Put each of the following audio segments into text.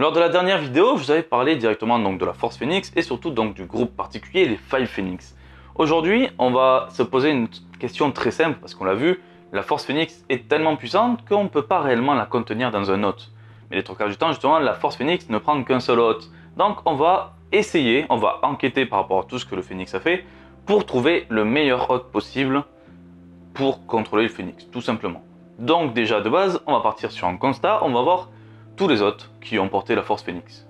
Lors de la dernière vidéo, je vous avais parlé directement donc de la Force Phoenix et surtout donc du groupe particulier, les Five Phoenix. Aujourd'hui, on va se poser une question très simple parce qu'on l'a vu, la Force Phoenix est tellement puissante qu'on ne peut pas réellement la contenir dans un hôte. Mais les trois quarts du temps, justement, la Force Phoenix ne prend qu'un seul hôte. Donc on va essayer, on va enquêter par rapport à tout ce que le Phoenix a fait pour trouver le meilleur hôte possible pour contrôler le Phoenix, tout simplement. Donc déjà de base, on va partir sur un constat, on va voir tous les hôtes qui ont porté la Force Phoenix.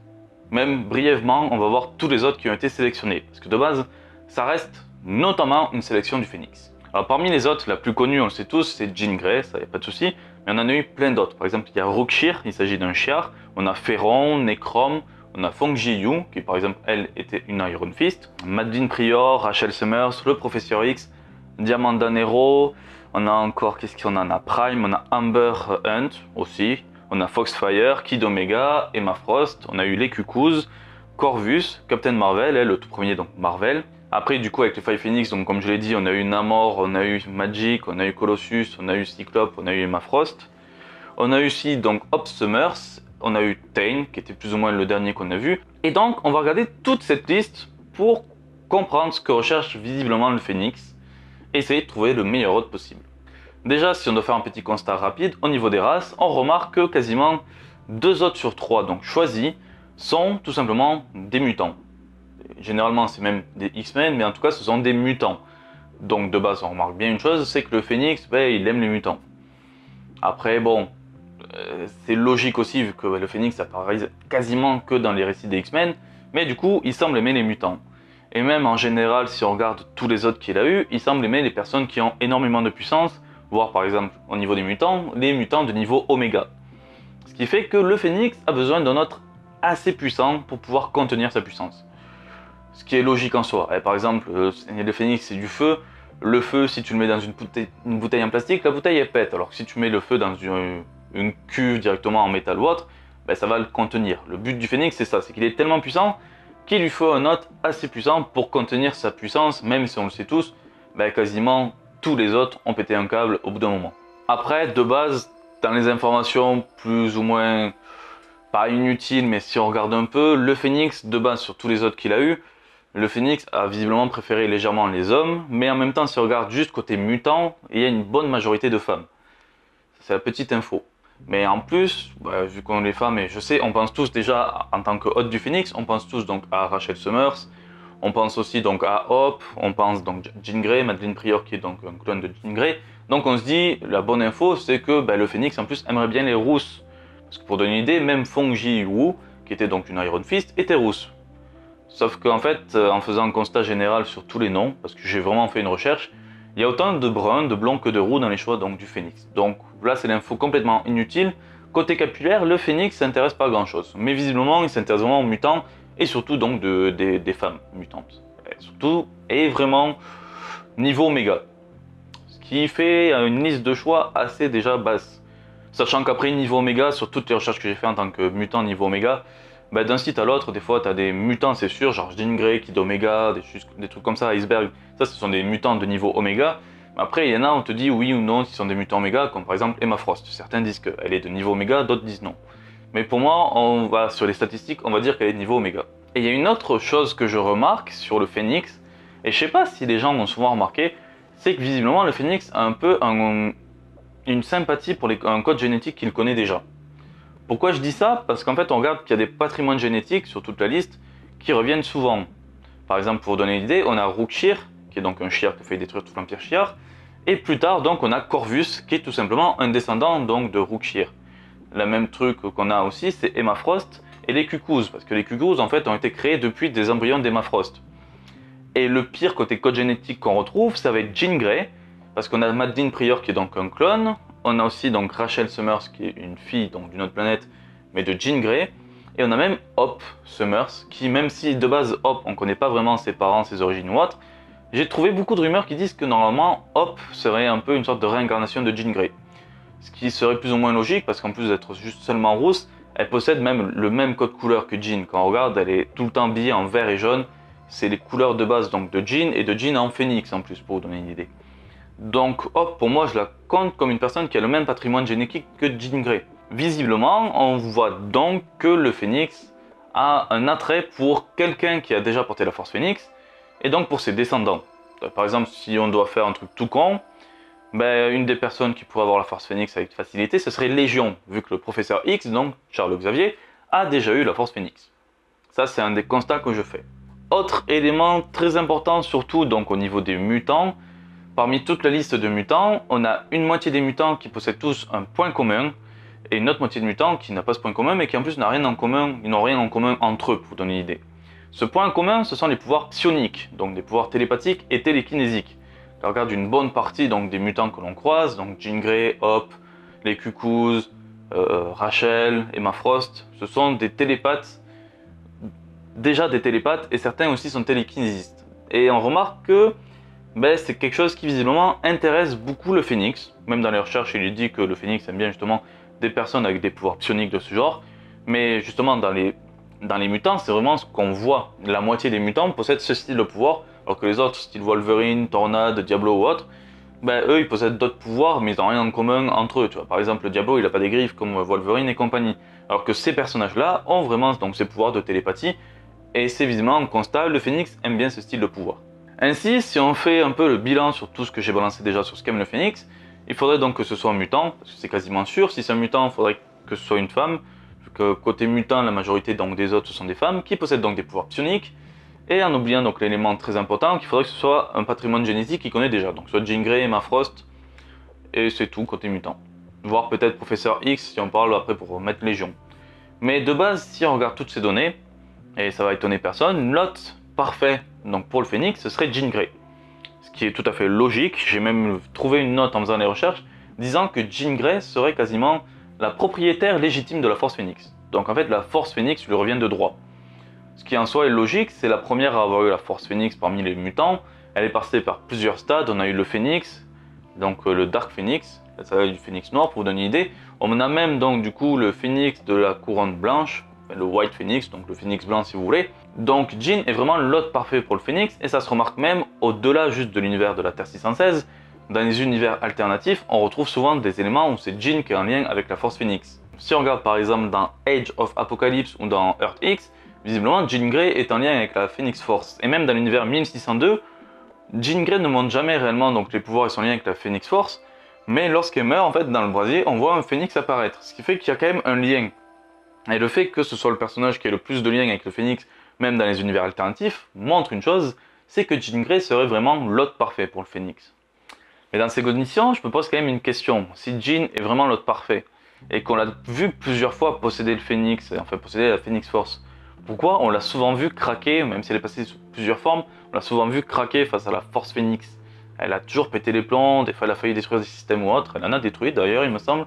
Même brièvement, on va voir tous les hôtes qui ont été sélectionnés, parce que de base, ça reste notamment une sélection du Phoenix. Alors parmi les hôtes, la plus connue, on le sait tous, c'est Jean Grey, ça y a pas de souci, mais on en a eu plein d'autres. Par exemple, il y a Rookshire, il s'agit d'un chiard, on a Pharaon, Necrom, on a Fong Ji-Yu, qui par exemple, elle, était une Iron Fist, Madeline Prior, Rachel Summers, le Professeur X, Diamanda Nero, on a encore, qu'est-ce qu'on a? On a Prime, on a Amber Hunt aussi, on a Foxfire, Kid Omega, Emma Frost, on a eu les Cuckoos, Corvus, Captain Marvel, elle, le tout premier donc Marvel. Après du coup avec les Five Phoenix, donc comme je l'ai dit, on a eu Namor, on a eu Magic, on a eu Colossus, on a eu Cyclope, on a eu Emma Frost. On a eu aussi donc Hope Summers, on a eu Tain, qui était plus ou moins le dernier qu'on a vu. Et donc on va regarder toute cette liste pour comprendre ce que recherche visiblement le Phoenix, et essayer de trouver le meilleur hôte possible. Déjà, si on doit faire un petit constat rapide, au niveau des races, on remarque que quasiment 2 hôtes sur 3 donc choisis sont tout simplement des mutants. Généralement, c'est même des X-Men, mais en tout cas, ce sont des mutants. Donc de base, on remarque bien une chose, c'est que le Phoenix, il aime les mutants. Après, bon, c'est logique aussi, vu que le Phoenix apparaît quasiment que dans les récits des X-Men, mais du coup, il semble aimer les mutants. Et même en général, si on regarde tous les autres qu'il a eu, il semble aimer les personnes qui ont énormément de puissance, voire par exemple au niveau des mutants, les mutants de niveau Oméga. Ce qui fait que le Phoenix a besoin d'un hôte assez puissant pour pouvoir contenir sa puissance. Ce qui est logique en soi. Par exemple, le Phoenix c'est du feu. Le feu, si tu le mets dans une bouteille en plastique, la bouteille elle pète. Alors que si tu mets le feu dans une cuve directement en métal ou autre, ça va le contenir. Le but du Phoenix c'est ça, c'est qu'il est tellement puissant qu'il lui faut un hôte assez puissant pour contenir sa puissance, même si on le sait tous, quasiment tous les autres ont pété un câble au bout d'un moment. Après, de base, dans les informations plus ou moins, pas inutiles, mais si on regarde un peu, le Phoenix, de base sur tous les autres qu'il a eu, le Phoenix a visiblement préféré légèrement les hommes, mais en même temps, si on regarde juste côté mutant, il y a une bonne majorité de femmes. C'est la petite info. Mais en plus, vu qu'on est les femmes, et je sais, on pense tous déjà, en tant que hôte du Phoenix, on pense tous donc à Rachel Summers, on pense aussi donc à Hope, on pense donc Jean Grey, Madeline Prior qui est donc un clone de Jean Grey. Donc on se dit, la bonne info, c'est que le Phoenix en plus aimerait bien les rousses. Parce que pour donner une idée, même Fong Ji-Yu, qui était donc une Iron Fist, était rousse. Sauf qu'en fait, en faisant un constat général sur tous les noms, parce que j'ai vraiment fait une recherche, il y a autant de bruns, de blonds que de roux dans les choix donc, du Phoenix. Donc là, c'est l'info complètement inutile. Côté capillaire, le Phoenix s'intéresse pas à grand chose. Mais visiblement, il s'intéresse vraiment aux mutants et surtout donc des femmes mutantes. Et vraiment niveau Oméga. Ce qui fait une liste de choix assez déjà basse. Sachant qu'après niveau Oméga, sur toutes les recherches que j'ai fait en tant que mutant niveau Oméga, d'un site à l'autre, des fois tu as des mutants, c'est sûr, genre Jean Grey, Kid Omega, des trucs comme ça, Iceberg, ça ce sont des mutants de niveau Oméga. Après il y en a, on te dit oui ou non, si ce sont des mutants Oméga, comme par exemple Emma Frost. Certains disent qu'elle est de niveau Oméga, d'autres disent non. Mais pour moi, on va sur les statistiques, on va dire qu'elle est de niveau Oméga. Et il y a une autre chose que je remarque sur le Phoenix, et je sais pas si les gens l'ont souvent remarqué, c'est que visiblement le Phoenix a un peu une sympathie pour un code génétique qu'il connaît déjà. Pourquoi je dis ça? Parce qu'en fait on regarde qu'il y a des patrimoines génétiques sur toute la liste qui reviennent souvent. Par exemple, pour vous donner une idée, on a Rookshire, qui est donc un chiard qui fait détruire tout l'Empire Shi'ar, et plus tard donc on a Corvus, qui est tout simplement un descendant donc de Rookshire. Le même truc qu'on a aussi, c'est Emma Frost et les Cuckoos, parce que les Cuckoos en fait ont été créés depuis des embryons d'Emma Frost. Et le pire côté code génétique qu'on retrouve, ça va être Jean Grey, parce qu'on a Madeline Prior qui est donc un clone, on a aussi donc Rachel Summers qui est une fille donc d'une autre planète, mais de Jean Grey, et on a même Hope Summers, qui même si de base Hope on connaît pas vraiment ses parents, ses origines ou autre, j'ai trouvé beaucoup de rumeurs qui disent que normalement Hope serait un peu une sorte de réincarnation de Jean Grey. Ce qui serait plus ou moins logique parce qu'en plus d'être juste seulement rousse, elle possède même le même code couleur que Jean. Quand on regarde, elle est tout le temps habillée en vert et jaune. C'est les couleurs de base donc de Jean et de Jean en phénix en plus pour vous donner une idée. Donc Hope pour moi je la compte comme une personne qui a le même patrimoine génétique que Jean Grey. Visiblement, on voit donc que le phénix a un attrait pour quelqu'un qui a déjà porté la force phénix, et donc pour ses descendants. Par exemple, si on doit faire un truc tout con, ben, une des personnes qui pourrait avoir la force phénix avec facilité, ce serait Légion, vu que le professeur X, donc Charles Xavier, a déjà eu la force phénix. Ça, c'est un des constats que je fais. Autre élément très important, surtout donc au niveau des mutants, parmi toute la liste de mutants, on a une moitié des mutants qui possèdent tous un point commun, et une autre moitié de mutants qui n'a pas ce point commun, mais qui en plus n'a rien en commun, ils n'ont rien en commun entre eux, pour vous donner une idée. Ce point commun, ce sont les pouvoirs psioniques, donc des pouvoirs télépathiques et télékinésiques. Quand on regarde une bonne partie donc, des mutants que l'on croise, donc Jean Grey, Hop, les Cuckoos, Rachel, Emma Frost, ce sont des télépathes, déjà des télépathes, et certains aussi sont télékinésistes. Et on remarque que ben, c'est quelque chose qui visiblement intéresse beaucoup le phénix. Même dans les recherches, il est dit que le phénix aime bien justement des personnes avec des pouvoirs psioniques de ce genre. Mais justement, dans les mutants, c'est vraiment ce qu'on voit. La moitié des mutants possèdent ce style de pouvoir, alors que les autres, style Wolverine, Tornade, Diablo ou autre, ben, eux, ils possèdent d'autres pouvoirs, mais ils n'ont rien en commun entre eux. Tu vois. Par exemple, le Diablo, il n'a pas des griffes comme Wolverine et compagnie. Alors que ces personnages-là ont vraiment donc, ces pouvoirs de télépathie, et c'est visiblement un constat, le phénix aime bien ce style de pouvoir. Ainsi, si on fait un peu le bilan sur tout ce que j'ai balancé déjà sur ce qu'aime le phénix, il faudrait donc que ce soit un mutant, parce que c'est quasiment sûr. Si c'est un mutant, il faudrait que ce soit une femme, vu que côté mutant, la majorité donc, des autres sont des femmes, qui possèdent donc des pouvoirs psioniques. Et en oubliant donc l'élément très important, qu'il faudrait que ce soit un patrimoine génétique qu'il connaît déjà. Donc soit Jean Grey, Emma Frost, et c'est tout côté mutant. Voire peut-être Professeur X si on parle après pour mettre Légion. Mais de base, si on regarde toutes ces données, et ça va étonner personne, l'hôte parfait donc pour le phénix, ce serait Jean Grey. Ce qui est tout à fait logique, j'ai même trouvé une note en faisant des recherches, disant que Jean Grey serait quasiment la propriétaire légitime de la force phénix. Donc en fait la force phénix lui revient de droit. Ce qui en soi est logique, c'est la première à avoir eu la force phénix parmi les mutants. Elle est passée par plusieurs stades, on a eu le phénix, donc le Dark Phoenix, ça va du phénix noir pour vous donner une idée. On a même donc du coup le phénix de la couronne blanche, le White Phoenix, donc le phénix blanc si vous voulez. Donc Jean est vraiment l'hôte parfait pour le phénix, et ça se remarque même au-delà juste de l'univers de la Terre 616. Dans les univers alternatifs, on retrouve souvent des éléments où c'est Jean qui est en lien avec la force phénix. Si on regarde par exemple dans Age of Apocalypse ou dans Earth X, visiblement Jean Grey est en lien avec la Phoenix Force. Et même dans l'univers 1602, Jean Grey ne montre jamais réellement donc les pouvoirs et son lien avec la Phoenix Force, mais lorsqu'elle meurt, en fait, dans le brasier, on voit un phénix apparaître, ce qui fait qu'il y a quand même un lien. Et le fait que ce soit le personnage qui ait le plus de liens avec le phénix, même dans les univers alternatifs, montre une chose, c'est que Jean Grey serait vraiment l'hôte parfait pour le phénix. Mais dans ces conditions, je me pose quand même une question. Si Jean est vraiment l'hôte parfait, et qu'on l'a vu plusieurs fois posséder le phénix, enfin posséder la Phoenix Force, pourquoi on l'a souvent vu craquer, même si elle est passée sous plusieurs formes, on l'a souvent vu craquer face à la force phénix. Elle a toujours pété les plombs, des fois elle a failli détruire des systèmes ou autres, elle en a détruit d'ailleurs il me semble.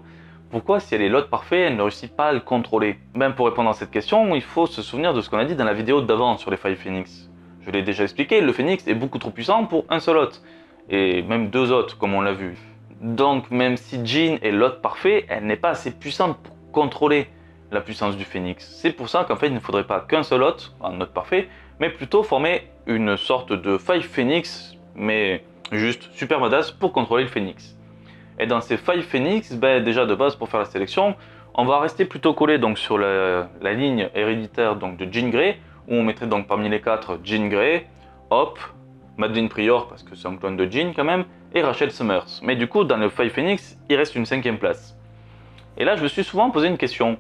Pourquoi si elle est l'hôte parfait, elle ne réussit pas à le contrôler? Même pour répondre à cette question, il faut se souvenir de ce qu'on a dit dans la vidéo d'avant sur les failles phénix. Je l'ai déjà expliqué, le phénix est beaucoup trop puissant pour un seul hôte, et même deux hôtes comme on l'a vu. Donc même si Jean est l'hôte parfait, elle n'est pas assez puissante pour contrôler la puissance du phénix. C'est pour ça qu'en fait il ne faudrait pas qu'un seul hôte, un hôte parfait, mais plutôt former une sorte de faille phénix, mais juste super badass pour contrôler le phénix. Et dans ces failles phénix, déjà de base pour faire la sélection, on va rester plutôt collé donc sur la ligne héréditaire donc de Jean Grey, où on mettrait donc parmi les quatre Jean Grey, Hop, Madeleine Pryor parce que c'est un clone de Jean quand même, et Rachel Summers. Mais du coup dans le faille phénix, il reste une 5e place. Et là je me suis souvent posé une question.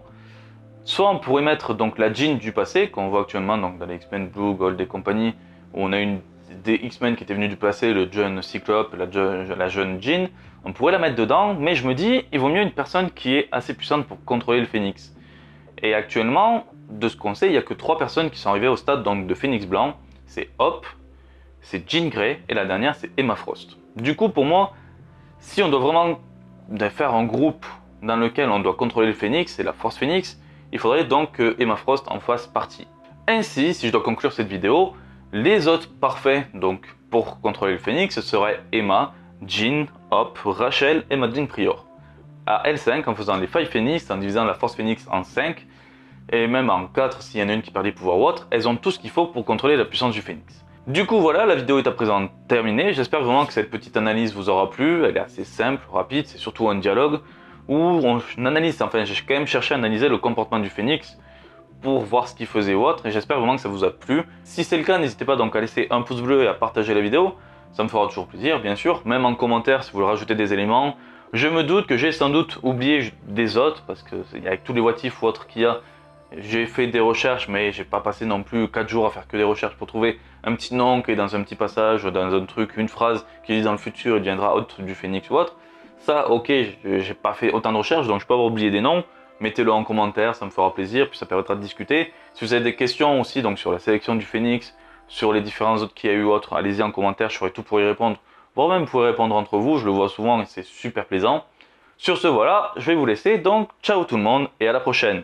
Soit on pourrait mettre donc la Jean du passé, qu'on voit actuellement donc, dans les X-Men Blue, Gold et compagnie, où on a une des X-Men qui était venu du passé, le jeune Cyclope, la jeune Jean, on pourrait la mettre dedans, mais je me dis, il vaut mieux une personne qui est assez puissante pour contrôler le phénix. Et actuellement, de ce qu'on sait, il n'y a que 3 personnes qui sont arrivées au stade donc, de phénix blanc, c'est Hop, c'est Jean Grey, et la dernière c'est Emma Frost. Du coup pour moi, si on doit vraiment faire un groupe dans lequel on doit contrôler le phénix, et la force phénix, il faudrait donc que Emma Frost en fasse partie. Ainsi, si je dois conclure cette vidéo, les hôtes parfaits donc, pour contrôler le phénix, ce seraient Emma, Jean, Hop, Rachel et Madeleine Pryor. À L5, en faisant les failles phénix, en divisant la force phénix en 5, et même en 4 s'il y en a une qui perd des pouvoirs ou autre, elles ont tout ce qu'il faut pour contrôler la puissance du phénix. Du coup voilà, la vidéo est à présent terminée, j'espère vraiment que cette petite analyse vous aura plu, elle est assez simple, rapide, c'est surtout un dialogue. où on analyse, enfin j'ai quand même cherché à analyser le comportement du phénix pour voir ce qu'il faisait ou autre, et j'espère vraiment que ça vous a plu. Si c'est le cas, n'hésitez pas donc à laisser un pouce bleu et à partager la vidéo, ça me fera toujours plaisir bien sûr, même en commentaire si vous voulez rajouter des éléments. Je me doute que j'ai sans doute oublié des autres, parce que avec tous les what if ou autres qu'il y a, j'ai fait des recherches, mais j'ai pas passé non plus 4 jours à faire que des recherches pour trouver un petit nom qui est dans un petit passage, dans un truc, une phrase qui dit dans le futur il deviendra hôte du phénix ou autre. Ça, ok, j'ai pas fait autant de recherches, donc je peux avoir oublié des noms. Mettez-le en commentaire, ça me fera plaisir, puis ça permettra de discuter. Si vous avez des questions aussi donc sur la sélection du phénix, sur les différents autres qu'il y a eu autres, allez-y en commentaire, je ferai tout pour y répondre. Voire même vous pouvez répondre entre vous, je le vois souvent et c'est super plaisant. Sur ce, voilà, je vais vous laisser, donc ciao tout le monde et à la prochaine.